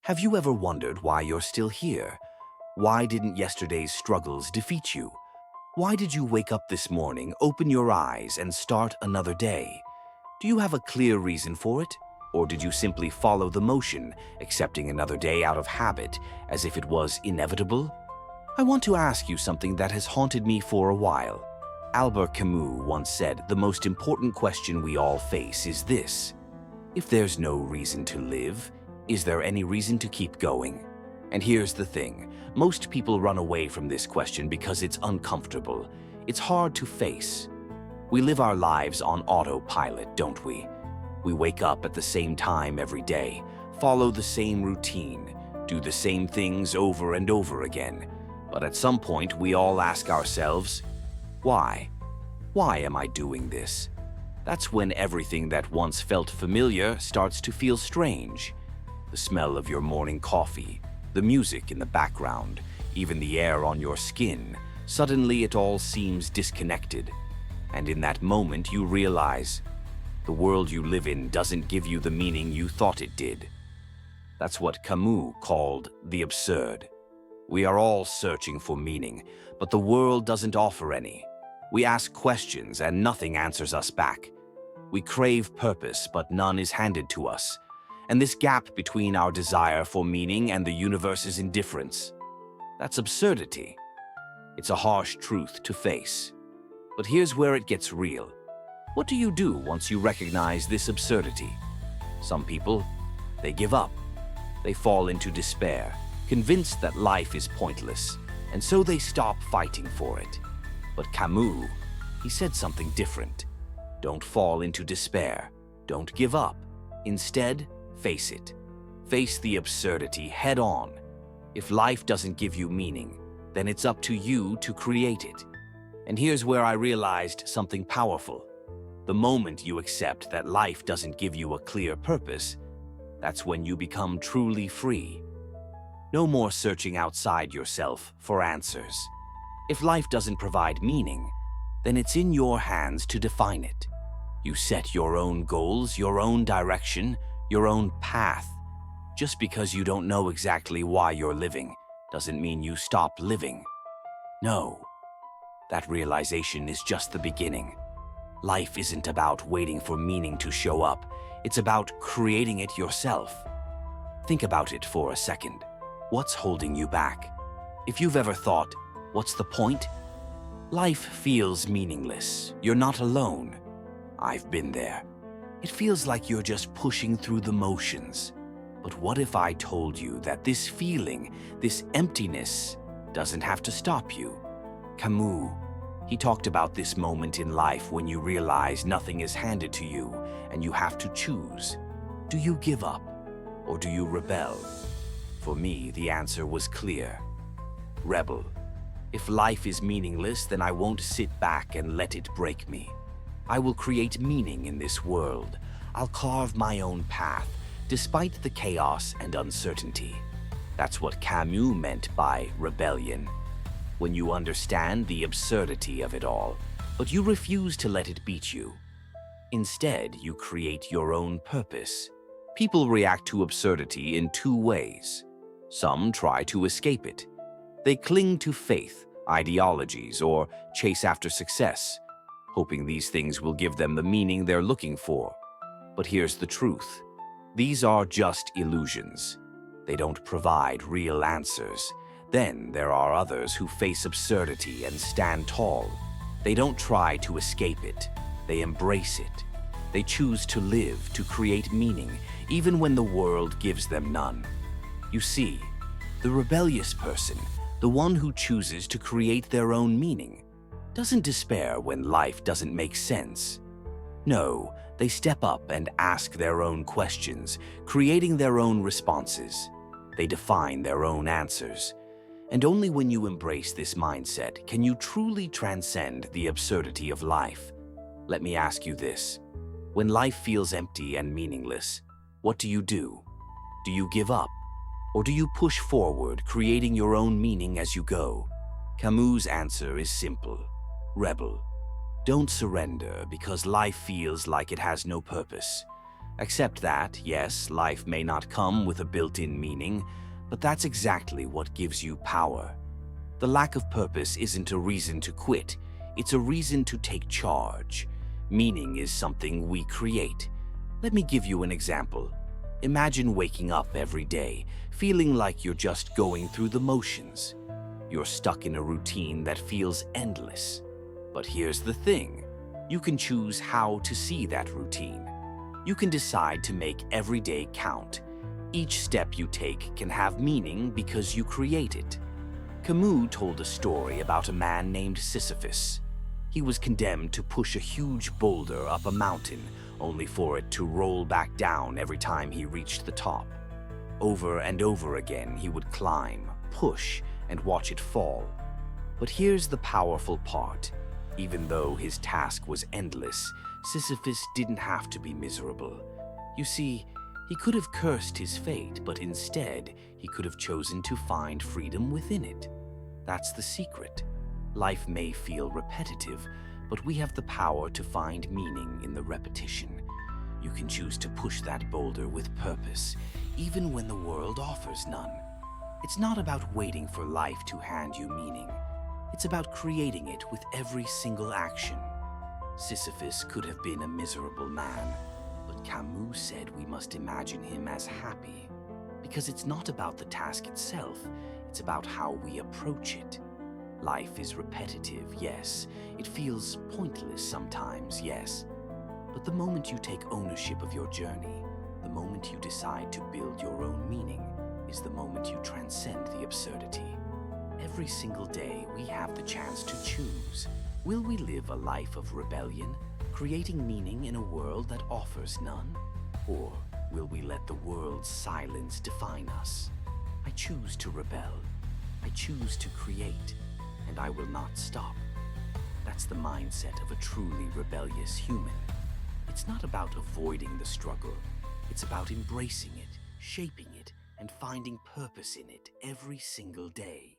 Have you ever wondered why you're still here? Why didn't yesterday's struggles defeat you? Why did you wake up this morning, open your eyes, and start another day? Do you have a clear reason for it? Or did you simply follow the motion, accepting another day out of habit, as if it was inevitable? I want to ask you something that has haunted me for a while. Albert Camus once said, "The most important question we all face is this: if there's no reason to live, is there any reason to keep going?" And here's the thing. Most people run away from this question because it's uncomfortable. It's hard to face. We live our lives on autopilot, don't we? We wake up at the same time every day, follow the same routine, do the same things over and over again. But at some point, we all ask ourselves, why? Why am I doing this? That's when everything that once felt familiar starts to feel strange. The smell of your morning coffee, the music in the background, even the air on your skin, suddenly it all seems disconnected. And in that moment you realize the world you live in doesn't give you the meaning you thought it did. That's what Camus called the absurd. We are all searching for meaning, but the world doesn't offer any. We ask questions and nothing answers us back. We crave purpose, but none is handed to us. And this gap between our desire for meaning and the universe's indifference, that's absurdity. It's a harsh truth to face. But here's where it gets real. What do you do once you recognize this absurdity? Some people, they give up. They fall into despair, convinced that life is pointless, and so they stop fighting for it. But Camus, he said something different. Don't fall into despair. Don't give up. Instead, face it. Face the absurdity head on. If life doesn't give you meaning, then it's up to you to create it. And here's where I realized something powerful. The moment you accept that life doesn't give you a clear purpose, that's when you become truly free. No more searching outside yourself for answers. If life doesn't provide meaning, then it's in your hands to define it. You set your own goals, your own direction, your own path. Just because you don't know exactly why you're living doesn't mean you stop living. No, that realization is just the beginning. Life isn't about waiting for meaning to show up. It's about creating it yourself. Think about it for a second. What's holding you back? If you've ever thought, what's the point? Life feels meaningless. You're not alone. I've been there. It feels like you're just pushing through the motions. But what if I told you that this feeling, this emptiness, doesn't have to stop you? Camus, he talked about this moment in life when you realize nothing is handed to you and you have to choose. Do you give up or do you rebel? For me, the answer was clear. Rebel. If life is meaningless, then I won't sit back and let it break me. I will create meaning in this world. I'll carve my own path, despite the chaos and uncertainty. That's what Camus meant by rebellion. When you understand the absurdity of it all, but you refuse to let it beat you. Instead, you create your own purpose. People react to absurdity in two ways. Some try to escape it. They cling to faith, ideologies, or chase after success, hoping these things will give them the meaning they're looking for. But here's the truth. These are just illusions. They don't provide real answers. Then there are others who face absurdity and stand tall. They don't try to escape it. They embrace it. They choose to live, to create meaning, even when the world gives them none. You see, the rebellious person, the one who chooses to create their own meaning, doesn't despair when life doesn't make sense. No, they step up and ask their own questions, creating their own responses. They define their own answers. And only when you embrace this mindset can you truly transcend the absurdity of life. Let me ask you this. When life feels empty and meaningless, what do? Do you give up? Or do you push forward, creating your own meaning as you go? Camus' answer is simple. Rebel. Don't surrender because life feels like it has no purpose. Accept that, yes, life may not come with a built-in meaning, but that's exactly what gives you power. The lack of purpose isn't a reason to quit, it's a reason to take charge. Meaning is something we create. Let me give you an example. Imagine waking up every day, feeling like you're just going through the motions. You're stuck in a routine that feels endless. But here's the thing. You can choose how to see that routine. You can decide to make every day count. Each step you take can have meaning because you create it. Camus told a story about a man named Sisyphus. He was condemned to push a huge boulder up a mountain, only for it to roll back down every time he reached the top. Over and over again, he would climb, push, and watch it fall. But here's the powerful part. Even though his task was endless, Sisyphus didn't have to be miserable. You see, he could have cursed his fate, but instead, he could have chosen to find freedom within it. That's the secret. Life may feel repetitive, but we have the power to find meaning in the repetition. You can choose to push that boulder with purpose, even when the world offers none. It's not about waiting for life to hand you meaning. It's about creating it with every single action. Sisyphus could have been a miserable man, but Camus said we must imagine him as happy. Because it's not about the task itself, it's about how we approach it. Life is repetitive, yes. It feels pointless sometimes, yes. But the moment you take ownership of your journey, the moment you decide to build your own meaning, is the moment you transcend the absurdity. Every single day, we have the chance to choose. Will we live a life of rebellion, creating meaning in a world that offers none? Or will we let the world's silence define us? I choose to rebel. I choose to create. And I will not stop. That's the mindset of a truly rebellious human. It's not about avoiding the struggle. It's about embracing it, shaping it, and finding purpose in it every single day.